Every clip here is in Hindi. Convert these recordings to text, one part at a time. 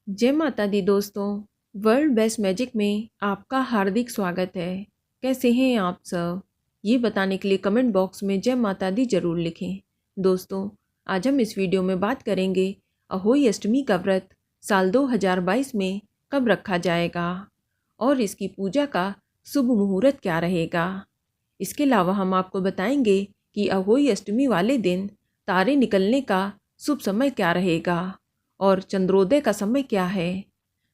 जय माता दी दोस्तों। वर्ल्ड बेस्ट मैजिक में आपका हार्दिक स्वागत है। कैसे हैं आप सब? ये बताने के लिए कमेंट बॉक्स में जय माता दी ज़रूर लिखें। दोस्तों, आज हम इस वीडियो में बात करेंगे अहोई अष्टमी का व्रत साल 2022 में कब रखा जाएगा और इसकी पूजा का शुभ मुहूर्त क्या रहेगा। इसके अलावा हम आपको बताएंगे कि अहोई अष्टमी वाले दिन तारे निकलने का शुभ समय क्या रहेगा और चंद्रोदय का समय क्या है।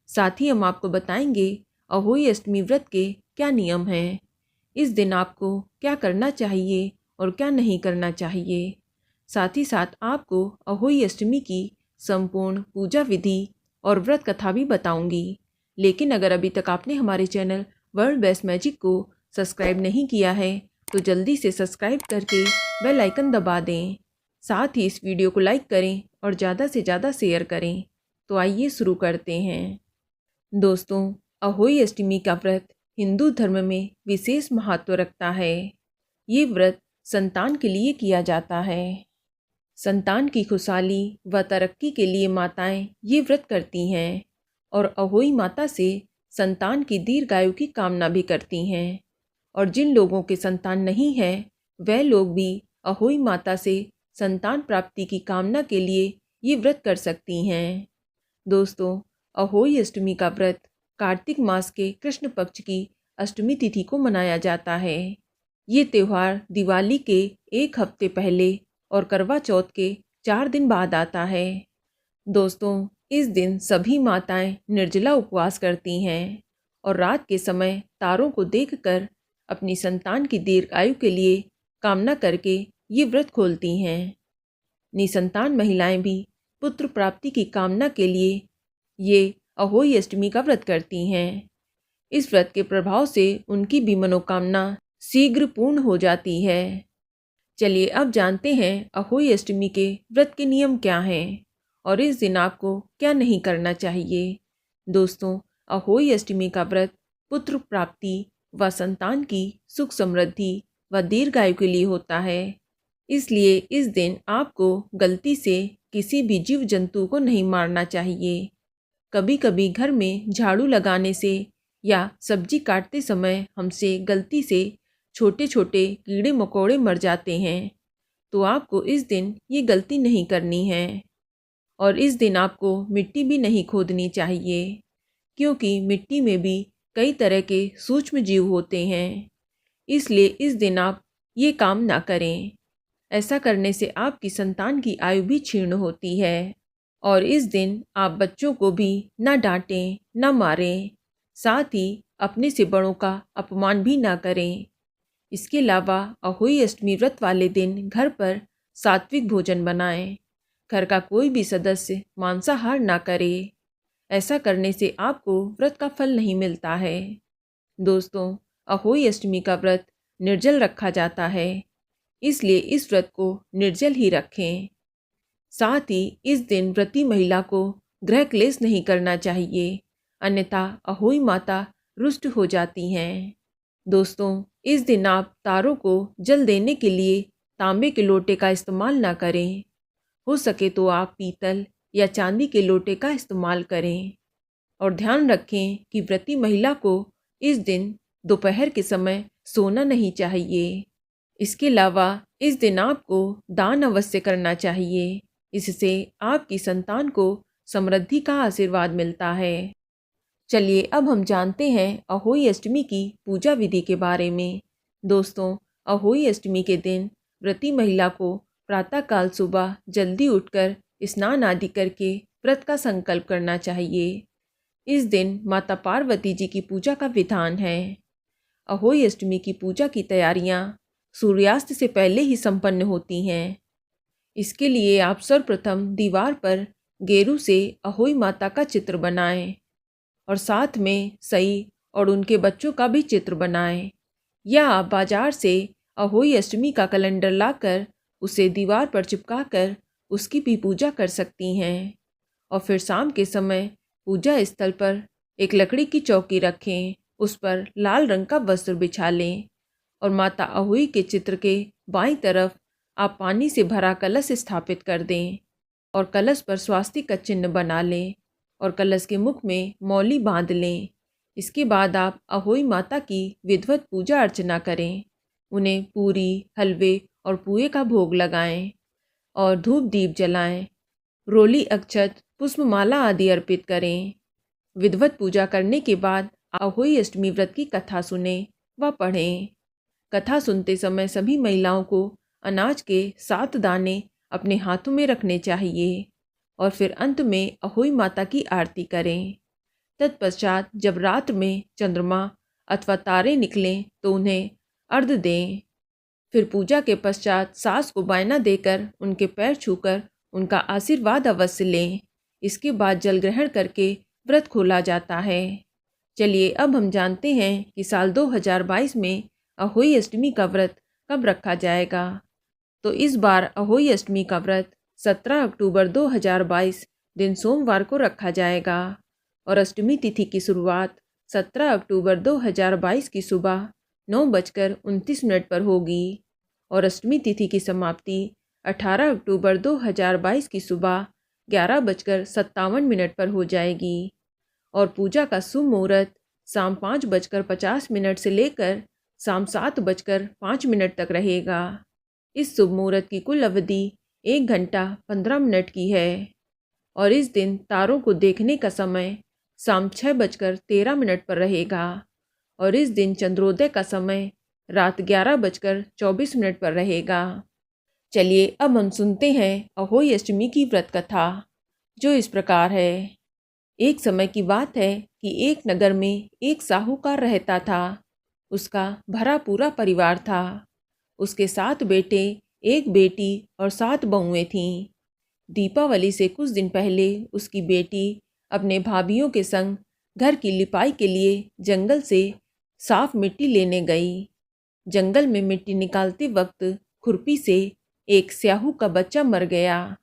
साथ ही हम आपको बताएंगे अहोई अष्टमी व्रत के क्या नियम हैं, इस दिन आपको क्या करना चाहिए और क्या नहीं करना चाहिए। साथ ही साथ आपको अहोई अष्टमी की संपूर्ण पूजा विधि और व्रत कथा भी बताऊंगी। लेकिन अगर अभी तक आपने हमारे चैनल वर्ल्ड बेस्ट मैजिक को सब्सक्राइब नहीं किया है तो जल्दी से सब्सक्राइब करके बेल आइकन दबा दें। साथ ही इस वीडियो को लाइक करें और ज़्यादा से ज़्यादा शेयर करें। तो आइए शुरू करते हैं। दोस्तों, अहोई अष्टमी का व्रत हिंदू धर्म में विशेष महत्व रखता है। ये व्रत संतान के लिए किया जाता है। संतान की खुशहाली व तरक्की के लिए माताएं ये व्रत करती हैं और अहोई माता से संतान की दीर्घायु की कामना भी करती हैं। और जिन लोगों के संतान नहीं है वह लोग भी अहोई माता से संतान प्राप्ति की कामना के लिए ये व्रत कर सकती हैं। दोस्तों, अहोई अष्टमी का व्रत कार्तिक मास के कृष्ण पक्ष की अष्टमी तिथि को मनाया जाता है। ये त्यौहार दिवाली के एक हफ्ते पहले और करवा चौथ के 4 दिन बाद आता है। दोस्तों, इस दिन सभी माताएं निर्जला उपवास करती हैं और रात के समय तारों को देखकर अपनी संतान की दीर्घायु के लिए कामना करके ये व्रत खोलती हैं। निसंतान महिलाएं भी पुत्र प्राप्ति की कामना के लिए ये अहोई अष्टमी का व्रत करती हैं। इस व्रत के प्रभाव से उनकी भी मनोकामना शीघ्र पूर्ण हो जाती है। चलिए अब जानते हैं अहोई अष्टमी के व्रत के नियम क्या हैं और इस दिन आपको क्या नहीं करना चाहिए। दोस्तों, अहोई अष्टमी का व्रत पुत्र प्राप्ति व संतान की सुख समृद्धि व दीर्घायु के लिए होता है। इसलिए इस दिन आपको गलती से किसी भी जीव जंतु को नहीं मारना चाहिए। कभी कभी घर में झाड़ू लगाने से या सब्जी काटते समय हमसे गलती से छोटे छोटे कीड़े मकोड़े मर जाते हैं, तो आपको इस दिन ये गलती नहीं करनी है। और इस दिन आपको मिट्टी भी नहीं खोदनी चाहिए, क्योंकि मिट्टी में भी कई तरह के सूक्ष्म जीव होते हैं। इसलिए इस दिन आप ये काम ना करें। ऐसा करने से आपकी संतान की आयु भी क्षीण होती है। और इस दिन आप बच्चों को भी ना डांटें ना मारें, साथ ही अपने से बड़ों का अपमान भी ना करें। इसके अलावा अहोई अष्टमी व्रत वाले दिन घर पर सात्विक भोजन बनाएं। घर का कोई भी सदस्य मांसाहार ना करे। ऐसा करने से आपको व्रत का फल नहीं मिलता है। दोस्तों, अहोई अष्टमी का व्रत निर्जल रखा जाता है, इसलिए इस व्रत को निर्जल ही रखें। साथ ही इस दिन व्रती महिला को गृह क्लेश नहीं करना चाहिए, अन्यथा अहोई माता रुष्ट हो जाती हैं। दोस्तों, इस दिन आप तारों को जल देने के लिए तांबे के लोटे का इस्तेमाल ना करें। हो सके तो आप पीतल या चांदी के लोटे का इस्तेमाल करें। और ध्यान रखें कि व्रती महिला को इस दिन दोपहर के समय सोना नहीं चाहिए। इसके अलावा इस दिन आपको दान अवश्य करना चाहिए। इससे आपकी संतान को समृद्धि का आशीर्वाद मिलता है। चलिए अब हम जानते हैं अहोई अष्टमी की पूजा विधि के बारे में। दोस्तों, अहोई अष्टमी के दिन व्रती महिला को प्रातःकाल सुबह जल्दी उठकर स्नान आदि करके व्रत का संकल्प करना चाहिए। इस दिन माता पार्वती जी की पूजा का विधान है। अहोई अष्टमी की पूजा की तैयारियां सूर्यास्त से पहले ही संपन्न होती हैं। इसके लिए आप सर्वप्रथम दीवार पर गेरू से अहोई माता का चित्र बनाएं और साथ में सई और उनके बच्चों का भी चित्र बनाएं। या आप बाजार से अहोई अष्टमी का कैलेंडर लाकर उसे दीवार पर चिपकाकर उसकी भी पूजा कर सकती हैं। और फिर शाम के समय पूजा स्थल पर एक लकड़ी की चौकी रखें, उस पर लाल रंग का वस्त्र बिछा लें और माता अहोई के चित्र के बाईं तरफ आप पानी से भरा कलश स्थापित कर दें और कलश पर स्वास्तिक का चिन्ह बना लें और कलश के मुख में मौली बांध लें। इसके बाद आप अहोई माता की विधिवत पूजा अर्चना करें। उन्हें पूरी, हलवे और पुए का भोग लगाएं और धूप दीप जलाएं। रोली, अक्षत, पुष्पमाला आदि अर्पित करें। विधिवत पूजा करने के बाद अहोई अष्टमी व्रत की कथा सुने व पढ़ें। कथा सुनते समय सभी महिलाओं को अनाज के 7 दाने अपने हाथों में रखने चाहिए और फिर अंत में अहोई माता की आरती करें। तत्पश्चात जब रात में चंद्रमा अथवा तारे निकलें तो उन्हें अर्घ्य दें। फिर पूजा के पश्चात सास को बायना देकर उनके पैर छूकर उनका आशीर्वाद अवश्य लें। इसके बाद जल ग्रहण करके व्रत खोला जाता है। चलिए अब हम जानते हैं कि साल 2022 में अहोई अष्टमी का व्रत कब रखा जाएगा। तो इस बार अहोई अष्टमी का व्रत 17 अक्टूबर 2022 दिन सोमवार को रखा जाएगा और अष्टमी तिथि की शुरुआत 17 अक्टूबर 2022 की सुबह 9:29 पर होगी और अष्टमी तिथि की समाप्ति 18 अक्टूबर 2022 की सुबह 11:57 पर हो जाएगी और पूजा का शुभ मुहूर्त शाम 5:50 से लेकर शाम 7:05 तक रहेगा। इस शुभ मुहूर्त की कुल अवधि 1 घंटा 15 मिनट की है और इस दिन तारों को देखने का समय शाम 6:13 पर रहेगा और इस दिन चंद्रोदय का समय रात 11:24 पर रहेगा। चलिए अब हम सुनते हैं अहोई अष्टमी की व्रत कथा, जो इस प्रकार है। एक समय की बात है कि एक नगर में एक साहूकार रहता था। उसका भरा पूरा परिवार था। उसके 7 बेटे, 1 बेटी और 7 बहुएं थीं। दीपावली से कुछ दिन पहले उसकी बेटी अपने भाभियों के संग घर की लिपाई के लिए जंगल से साफ मिट्टी लेने गई। जंगल में मिट्टी निकालते वक्त खुरपी से एक स्याहू का बच्चा मर गया।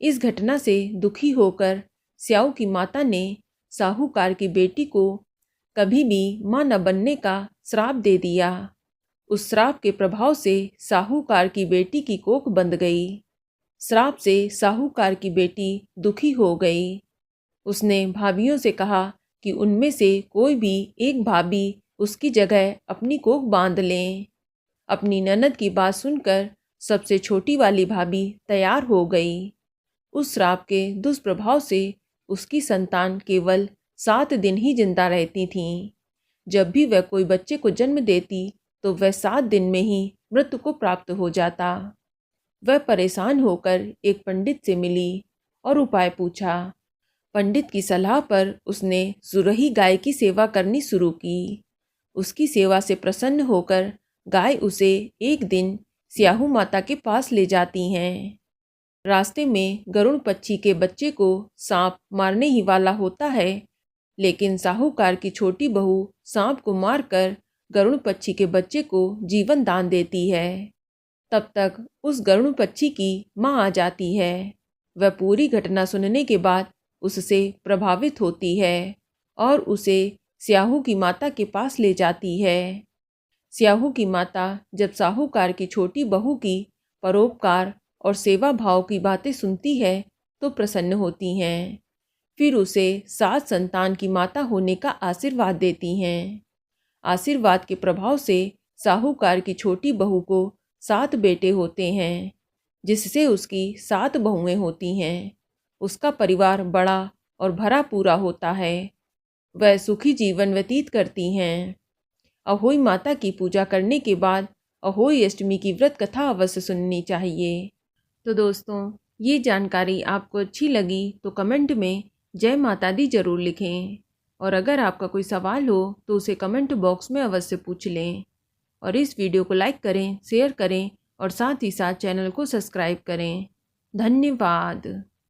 इस घटना से दुखी होकर स्याहू की माता ने साहूकार की बेटी को कभी भी मां न बनने का श्राप दे दिया। उस श्राप के प्रभाव से साहूकार की बेटी की कोख बंध गई। श्राप से साहूकार की बेटी दुखी हो गई। उसने भाभियों से कहा कि उनमें से कोई भी एक भाभी उसकी जगह अपनी कोख बांध लें। अपनी ननद की बात सुनकर सबसे छोटी वाली भाभी तैयार हो गई। उस श्राप के दुष्प्रभाव से उसकी संतान केवल 7 दिन ही जिंदा रहती थीं। जब भी वह कोई बच्चे को जन्म देती तो वह 7 दिन में ही मृत्यु को प्राप्त हो जाता। वह परेशान होकर एक पंडित से मिली और उपाय पूछा। पंडित की सलाह पर उसने सुरही गाय की सेवा करनी शुरू की। उसकी सेवा से प्रसन्न होकर गाय उसे एक दिन स्याहू माता के पास ले जाती हैं। रास्ते में गरुड़ पक्षी के बच्चे को सांप मारने ही वाला होता है, लेकिन साहूकार की छोटी बहू सांप को मारकर गरुड़ पक्षी के बच्चे को जीवन दान देती है। तब तक उस गरुड़ पक्षी की मां आ जाती है। वह पूरी घटना सुनने के बाद उससे प्रभावित होती है और उसे स्याहू की माता के पास ले जाती है। स्याहू की माता जब साहूकार की छोटी बहू की परोपकार और सेवा भाव की बातें सुनती है तो प्रसन्न होती हैं। फिर उसे 7 संतान की माता होने का आशीर्वाद देती हैं। आशीर्वाद के प्रभाव से साहूकार की छोटी बहू को 7 बेटे होते हैं, जिससे उसकी 7 बहुएं होती हैं। उसका परिवार बड़ा और भरा पूरा होता है। वह सुखी जीवन व्यतीत करती हैं। अहोई माता की पूजा करने के बाद अहोई अष्टमी की व्रत कथा अवश्य सुननी चाहिए। तो दोस्तों, ये जानकारी आपको अच्छी लगी तो कमेंट में जय माता दी जरूर लिखें और अगर आपका कोई सवाल हो तो उसे कमेंट बॉक्स में अवश्य पूछ लें और इस वीडियो को लाइक करें, शेयर करें और साथ ही साथ चैनल को सब्सक्राइब करें। धन्यवाद।